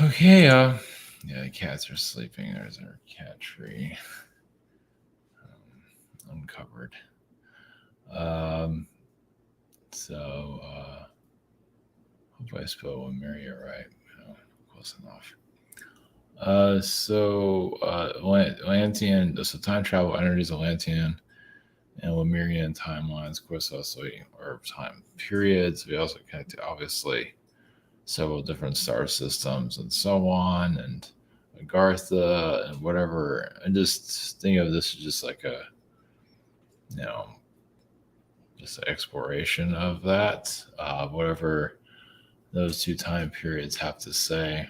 Okay, yeah, the cats are sleeping. There's our cat tree uncovered. Um, so hopefully I spelled Lemuria right. Oh, close enough. Atlantean, so time travel energies, Atlantean and Lemurian timelines, of course, also or time periods. We also connect to obviously several different star systems and so on, and Agartha and whatever. And just think of this as just like a, you know, just an exploration of that, whatever those two time periods have to say.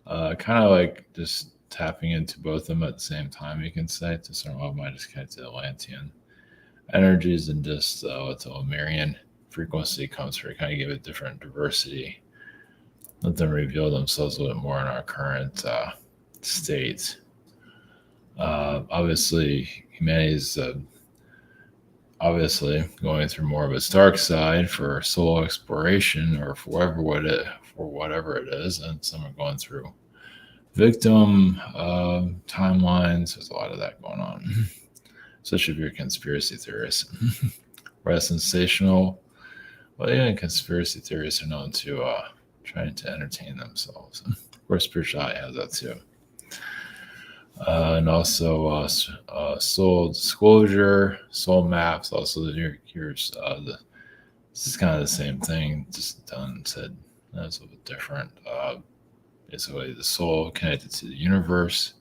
Kind of like just tapping into both of them at the same time, you can say, to certain level, might just connect to Atlantean energies and just what the Lemurian frequency comes for, kind of give it different diversity, let them reveal themselves a little bit more in our current state. Obviously, humanity's obviously going through more of its dark side for soul exploration or for whatever it is, and some are going through victim timelines. There's a lot of that going on, especially if you're a conspiracy theorist. Or sensational. Well, even conspiracy theorists are known to trying to entertain themselves. Of course, spirituality has that too. And also soul disclosure, soul maps. Also, here's this is kind of the same thing, just done said that's a little bit different. Basically, the soul connected to the universe.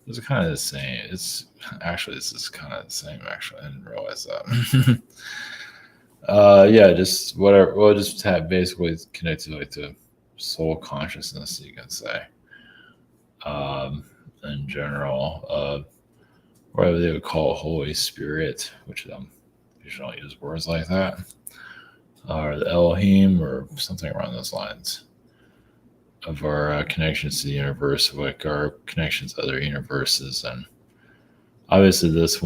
It's kind of the same. It's actually this is kind of the same. Actually, I didn't realize that. Yeah, just whatever. We'll just have basically connected like to soul consciousness, you can say. Um, in general, whatever they would call Holy Spirit, which usually don't use words like that, or the Elohim, or something around those lines of our connections to the universe, like our connections to other universes, and obviously this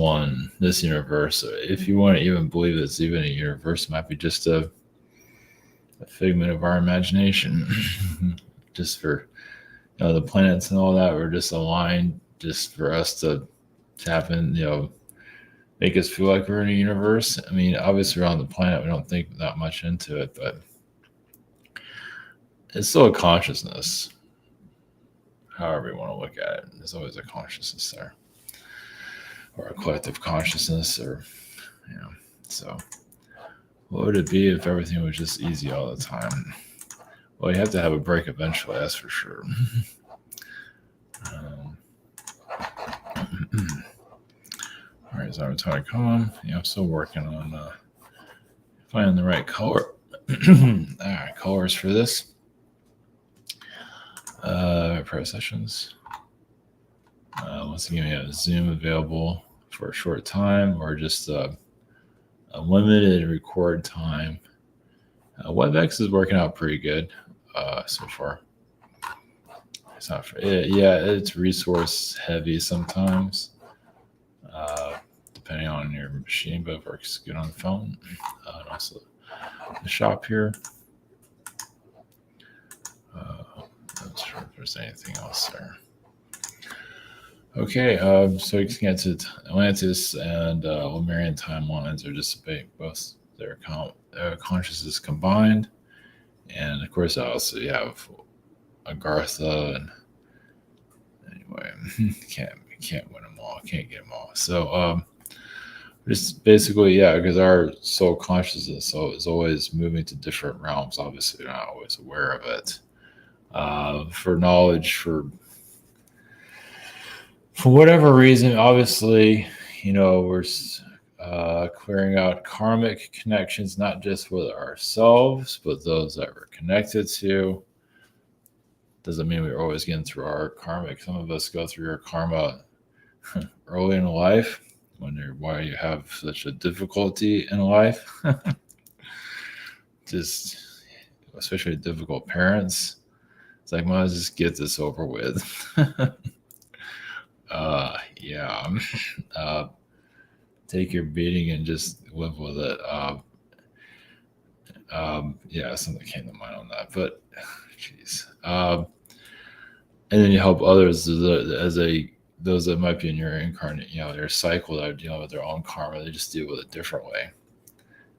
universe, if you want to even believe it's even a universe, might be just a figment of our imagination. Just for the planets and all that were just aligned just for us to tap in, make us feel like we're in a universe. I mean, obviously, we're on the planet, we don't think that much into it, but it's still a consciousness. However, you want to look at it, there's always a consciousness there, or a collective consciousness, or So, what would it be if everything was just easy all the time? Well, you have to have a break eventually, that's for sure. All right, so I'm trying to come. I'm still working on finding the right color. All right, colors for this. Prayer sessions. Once again, we have Zoom available for a short time, or just a limited record time. WebEx is working out pretty good so far. It's not it's resource heavy sometimes, depending on your machine, but it works good on the phone. And also the shop here. Not sure if there's anything else there. Okay, so you can get to Atlantis and Lemurian timelines are just both their consciousness combined, and of course, also you have Agartha, and anyway, can't win them all, can't get them all. So just basically, because our soul consciousness is always moving to different realms. Obviously, you're not always aware of it. For knowledge, for whatever reason, obviously, we're clearing out karmic connections, not just with ourselves, but those that we're connected to. Doesn't mean we're always getting through our karmic. Some of us go through your karma early in life why you have such a difficulty in life. Just especially difficult parents. It's like, might as well just get this over with. Take your beating and just live with it. Something came to mind on that, but jeez. and then you help others as a those that might be in your incarnate, their cycle that are dealing with their own karma. They just deal with it a different way.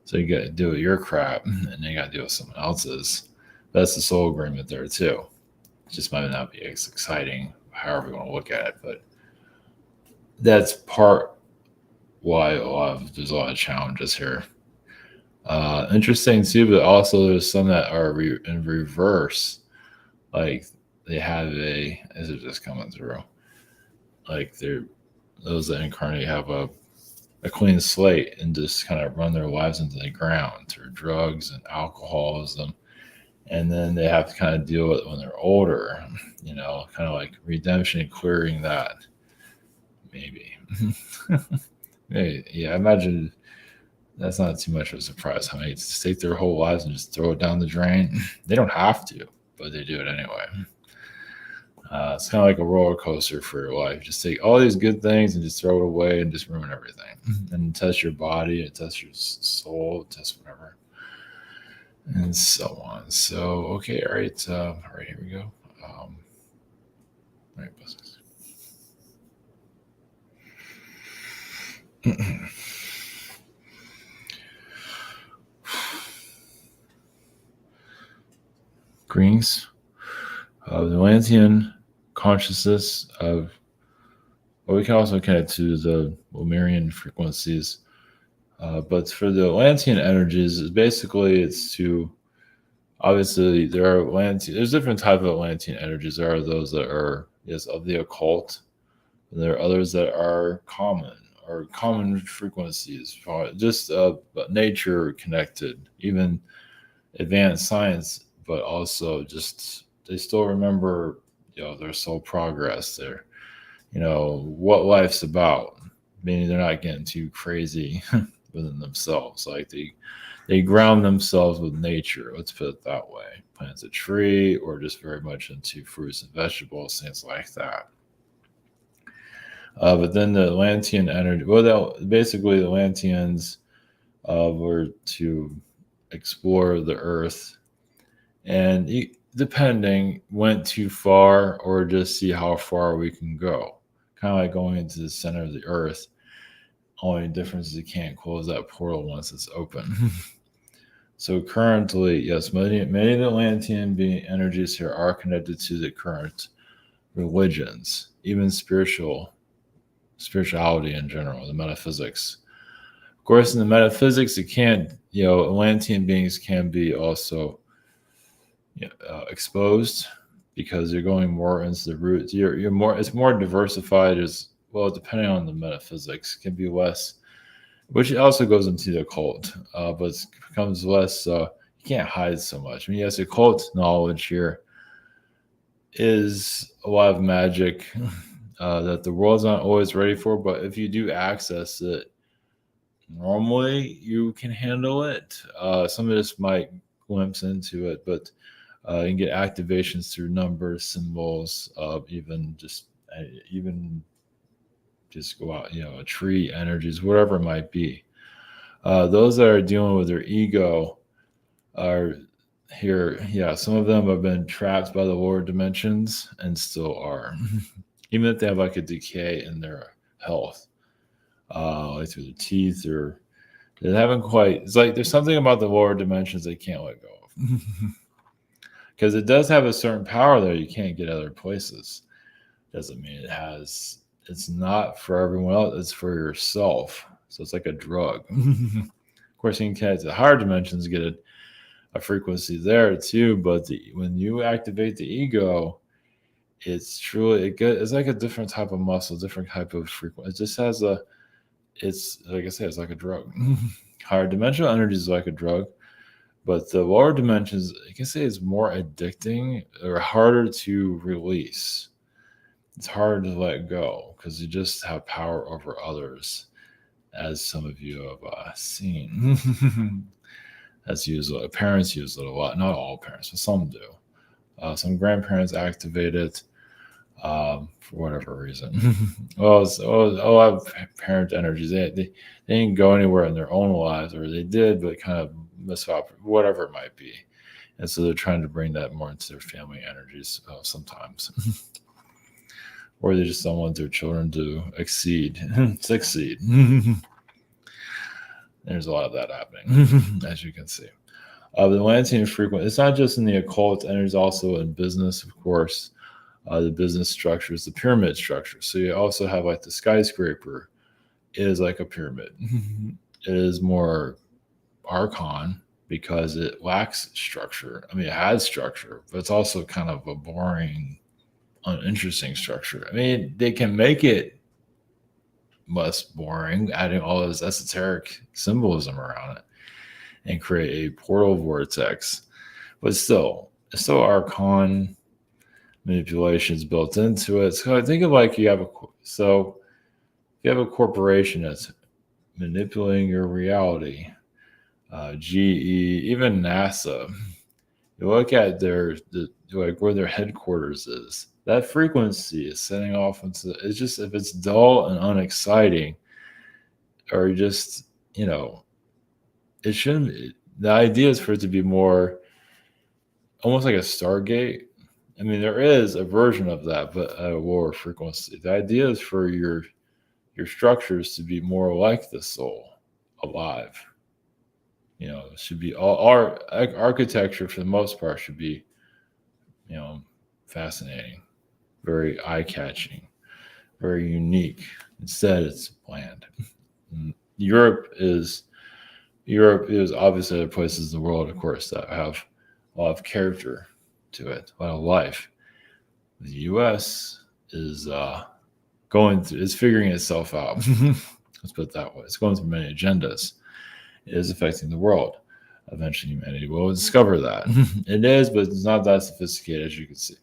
So you got to deal with your crap, and then you got to deal with someone else's. That's the soul agreement there too. It just might not be as exciting, however you want to look at it, but that's part why there's a lot of challenges here. Interesting too, but also there's some that are in reverse. Like they have is it just coming through? Like those that incarnate have a clean slate and just kind of run their lives into the ground through drugs and alcoholism. And then they have to kind of deal with it when they're older, kind of like redemption and clearing that. Maybe. Maybe. Yeah, I imagine that's not too much of a surprise. How many just take their whole lives and just throw it down the drain? They don't have to, but they do it anyway. It's kind of like a roller coaster for your life. Just take all these good things and just throw it away and just ruin everything. And test your body, it tests your soul, it tests whatever, and so on. So, okay, all right, here we go. All right, Greens. The Atlantean consciousness of, we can also connect to the Lemurian frequencies. But for the Atlantean energies, it's to, obviously there's different type of Atlantean energies. There are those that are, of the occult, and there are others that are common frequencies, just nature connected, even advanced science, but also just they still remember their soul progress, their what life's about, meaning they're not getting too crazy within themselves. Like they ground themselves with nature, let's put it that way. Plants a tree, or just very much into fruits and vegetables, things like that. But then the Atlantean energy, basically the Atlanteans were to explore the earth, and depending, went too far or just see how far we can go. Kind of like going into the center of the earth. Only difference is you can't close that portal once it's open. So currently, yes, many of the Atlantean energies here are connected to the current religions, even spirituality in general, the metaphysics. Of course, in the metaphysics, it can't, Atlantean beings can be also exposed, because you're going more into the roots. You're more. It's more diversified as well, depending on the metaphysics. It can be less, which also goes into the occult, but it becomes less. You can't hide so much. I mean, yes, occult knowledge here is a lot of magic that the world's not always ready for. But if you do access it, normally you can handle it. Some of this might glimpse into it, but you can get activations through numbers, symbols, even just go out, tree energies, whatever it might be. Those that are dealing with their ego are here. Yeah, some of them have been trapped by the lower dimensions and still are, even if they have like a decay in their health, like through the teeth, or they haven't quite. It's like there's something about the lower dimensions they can't let go of. Because it does have a certain power there you can't get other places. Doesn't mean it has. It's not for everyone else. It's for yourself. So it's like a drug. Of course, you can connect to higher dimensions, get a frequency there too. But when you activate the ego, it's truly it's like a different type of muscle, different type of frequency. It just has it's like I said, it's like a drug. Higher dimensional energy is like a drug. But the lower dimensions, I can say, is more addicting or harder to release. It's harder to let go because you just have power over others, as some of you have seen. That's usually parents use it a lot. Not all parents, but some do. Some grandparents activate it for whatever reason. A lot of parent energies, they didn't go anywhere in their own lives, or they did, but kind of miss up, whatever it might be. And so they're trying to bring that more into their family energies sometimes. Or they just don't want their children to succeed. There's a lot of that happening, as you can see. The Atlantean frequency, it's not just in the occult, and it's also in business, of course. The business structure is the pyramid structure. So you also have like the skyscraper is like a pyramid. It is more archon because it lacks structure. I mean, it has structure, but it's also kind of a boring, uninteresting structure. I mean, they can make it less boring, adding all this esoteric symbolism around it and create a portal vortex. But still, it's still archon manipulations built into it. So I think of like you have a corporation that's manipulating your reality. GE, even NASA. You look at like where their headquarters is. That frequency is setting off into. It's just if it's dull and unexciting, or just it shouldn't. The idea is for it to be more, almost like a Stargate. I mean, there is a version of that, but at a lower frequency. The idea is for your structures to be more like the soul, alive. It should be all our architecture for the most part should be, fascinating, very eye-catching, very unique. Instead, it's bland. Europe is obviously other places in the world, of course, that have a lot of character to it, a lot of life. The U.S. is is figuring itself out. Let's put it that way. It's going through many agendas. It is affecting the world. Eventually, humanity will discover that. It is, but it's not that sophisticated, as you can see.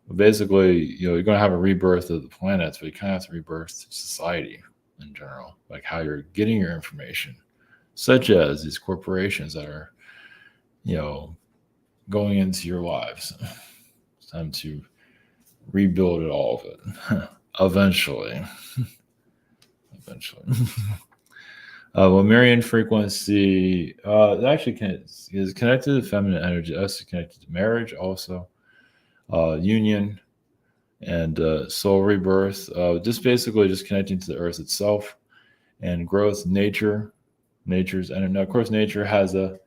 But basically, you're going to have a rebirth of the planet, but you kind of have to rebirth society in general, like how you're getting your information, such as these corporations that are, going into your lives. It's time to rebuild it, all of it, eventually. Lemurian frequency it actually is connected to feminine energy. Us connected to marriage, also union and soul rebirth. Just basically just connecting to the earth itself and growth, nature's, and of course nature has a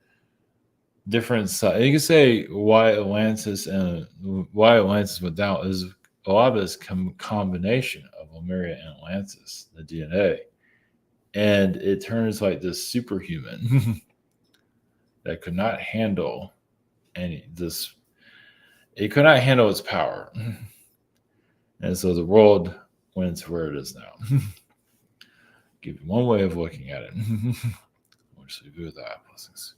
different side. You can say why Atlantis went down is a lot of it's combination of Lemuria and Atlantis, the DNA. And it turns like this superhuman that could not handle it could not handle its power. And so the world went to where it is now. Give you one way of looking at it. We'll just leave you with that. Blessings.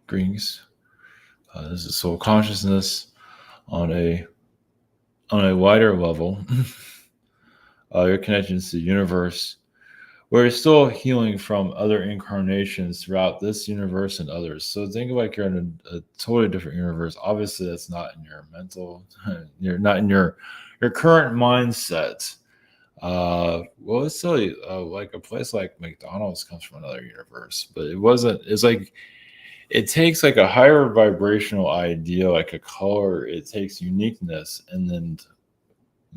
Greetings. This is soul consciousness on a wider level. Your connection to the universe. We're still healing from other incarnations throughout this universe and others. So think like you're in a totally different universe. Obviously, that's not in your mental, you're not in your current mindset. Well, let's tell you, like a place like McDonald's comes from another universe, but it wasn't. It's like it takes like a higher vibrational idea, like a color. It takes uniqueness, and then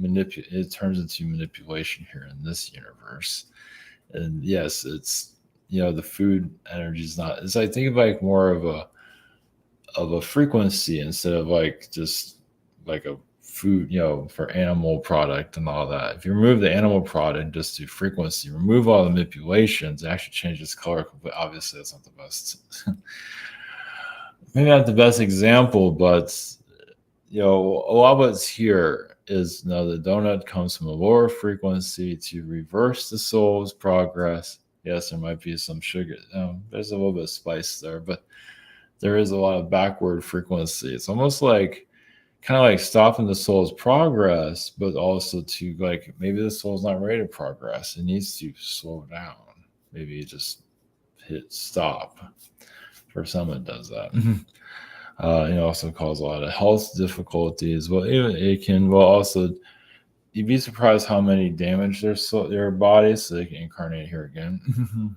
it turns into manipulation here in this universe. And yes, it's the food energy is not. It's I think like more of a frequency instead of like just like a food, for animal product and all that. If you remove the animal product just to frequency, remove all the manipulations, it actually changes color. But obviously, that's not the best. Maybe not the best example, but a lot of what's here is the donut comes from a lower frequency to reverse the soul's progress. Yes, there might be some sugar. There's a little bit of spice there, but there is a lot of backward frequency. It's almost like kind of like stopping the soul's progress, but also to like maybe the soul's not ready to progress. It needs to slow down. Maybe just hit stop. For some, it does that. It also cause a lot of health difficulties. Well, even it can. Well, also you'd be surprised how many damage their bodies, so they can incarnate here again.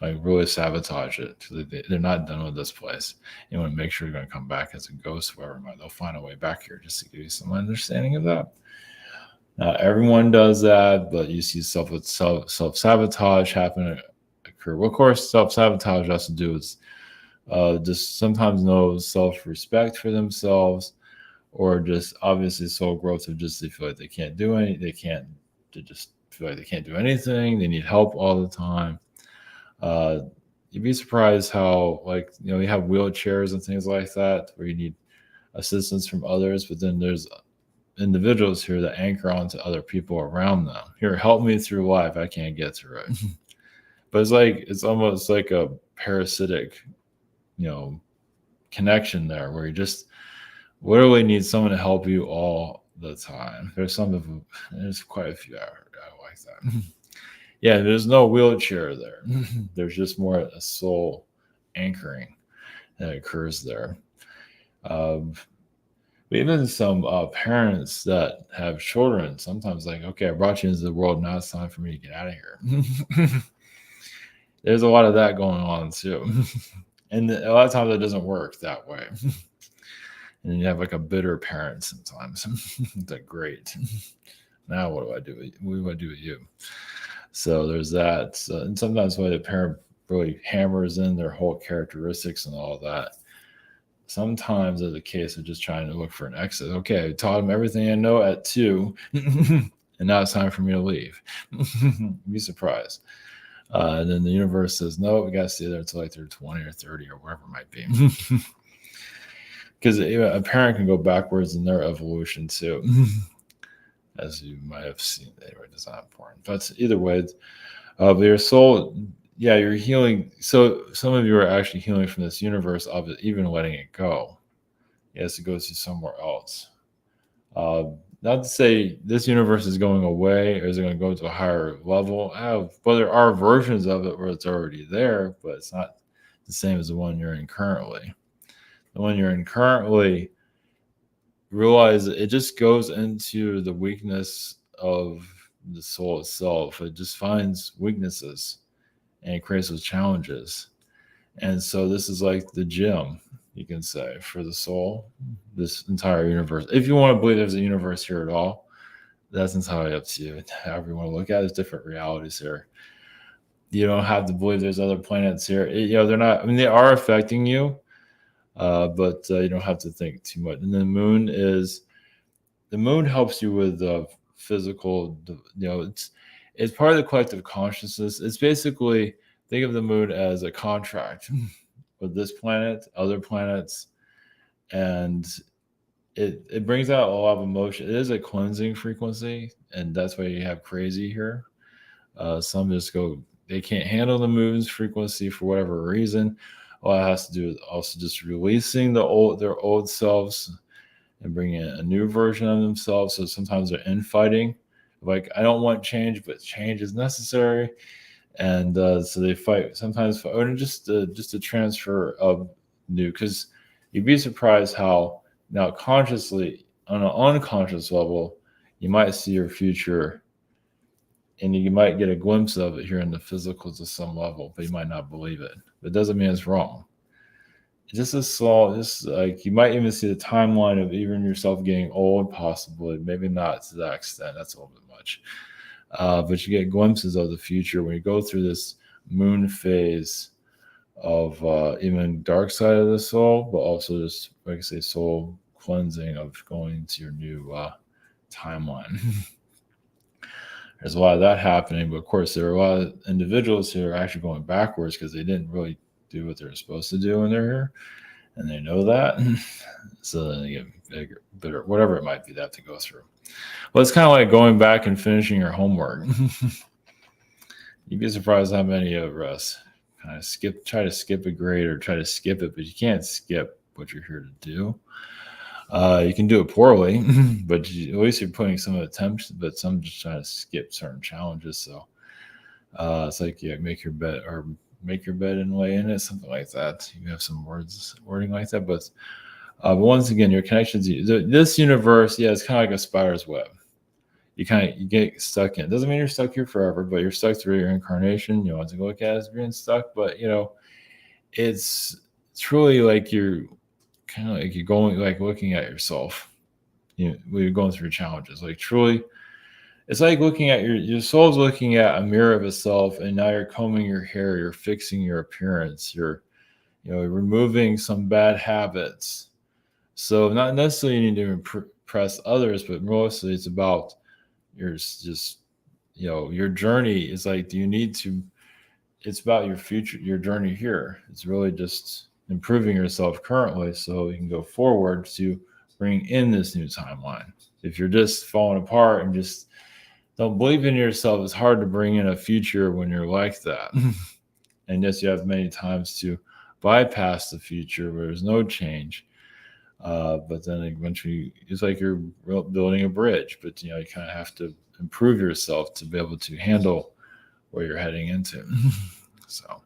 Like really sabotage it. They're not done with this place. You want to make sure you're going to come back as a ghost, wherever. They'll find a way back here just to give you some understanding of that. Not everyone does that, but you see self sabotage happen occur. Well, of course, self sabotage has to do with just sometimes no self respect for themselves, or just obviously soul growth of just they feel like they can't do any, they just feel like they can't do anything. They need help all the time. Uh, you'd be surprised how, like, you have wheelchairs and things like that where you need assistance from others, but then there's individuals here that anchor onto other people around them. Here, help me through life. I can't get through it. But it's almost like a parasitic, connection there where you just literally need someone to help you all the time. There's quite a few out like that. Yeah, there's no wheelchair there. There's just more a soul anchoring that occurs there. Um, Even some parents that have children sometimes like, okay, I brought you into the world. Now it's time for me to get out of here. There's a lot of that going on too. And a lot of times it doesn't work that way. And you have like a bitter parent sometimes. It's like, great. Now what do I do? What do I do with you? So there's that. And sometimes when the parent really hammers in their whole characteristics and all that, sometimes it's a case of just trying to look for an exit. Okay, I taught him everything I know at 2, and now it's time for me to leave. Be surprised. And then the universe says, no, we got to stay there until like they're 20 or 30 or whatever it might be. Because a parent can go backwards in their evolution too, as you might have seen. Anyway, it's not important. But either way, but your soul, yeah, you're healing. So some of you are actually healing from this universe of it, even letting it go. Yes, it goes to somewhere else. Not to say this universe is going away or is it going to go to a higher level. But there are versions of it where it's already there, but it's not the same as the one you're in currently. The one you're in currently, realize it just goes into the weakness of the soul itself. It just finds weaknesses and it creates those challenges. And so this is like the gym, you can say, for the soul, this entire universe. If you want to believe there's a universe here at all, that's entirely up to you. However you want to look at it, there's different realities here. You don't have to believe there's other planets here. They're not, I mean, they are affecting you, but you don't have to think too much. And the moon helps you with physical, it's part of the collective consciousness. It's basically, think of the moon as a contract with this planet, other planets, and it brings out a lot of emotion. It is a cleansing frequency, and that's why you have crazy here. Some just they can't handle the moon's frequency for whatever reason. All it has to do is also just releasing their old selves and bringing in a new version of themselves. So sometimes they're infighting. Like, I don't want change, but change is necessary. And so they fight sometimes, or just a transfer of new. Because you'd be surprised how now consciously, on an unconscious level, you might see your future, and you might get a glimpse of it here in the physical to some level, but you might not believe it. But it doesn't mean it's wrong. It's just a small, just like you might even see the timeline of even yourself getting old, possibly, maybe not to that extent. That's a little bit much. But you get glimpses of the future when you go through this moon phase of even dark side of the soul, but also just, like I say, soul cleansing of going to your new timeline. There's a lot of that happening, but of course, there are a lot of individuals who are actually going backwards because they didn't really do what they're supposed to do when they're here, and they know that. So then they get bigger, bitter, whatever it might be they have to go through. Well, it's kind of like going back and finishing your homework. You'd be surprised how many of us kind of try to skip a grade or try to skip it, but you can't skip what you're here to do. You can do it poorly, but at least you're putting some attempts, but some just trying to skip certain challenges. So it's like, make your bed and lay in it, something like that. You have some wording like that, but But once again, your connections, this universe, yeah, it's kind of like a spider's web. You get stuck in. It doesn't mean you're stuck here forever, but you're stuck through your incarnation. You want to look at it as being stuck, but it's truly like you're kind of like you're going like looking at yourself. When you're going through challenges, like truly, it's like looking at your soul's looking at a mirror of itself, and now you're combing your hair, you're fixing your appearance, you're removing some bad habits. So not necessarily you need to impress others, but mostly it's about your just your journey. Is like, do you need to? It's about your future, your journey here. It's really just improving yourself currently, so you can go forward to bring in this new timeline. If you're just falling apart and just don't believe in yourself, it's hard to bring in a future when you're like that. And yes, you have many times to bypass the future where there's no change. But then eventually, it's like you're building a bridge, but you kind of have to improve yourself to be able to handle where you're heading into. So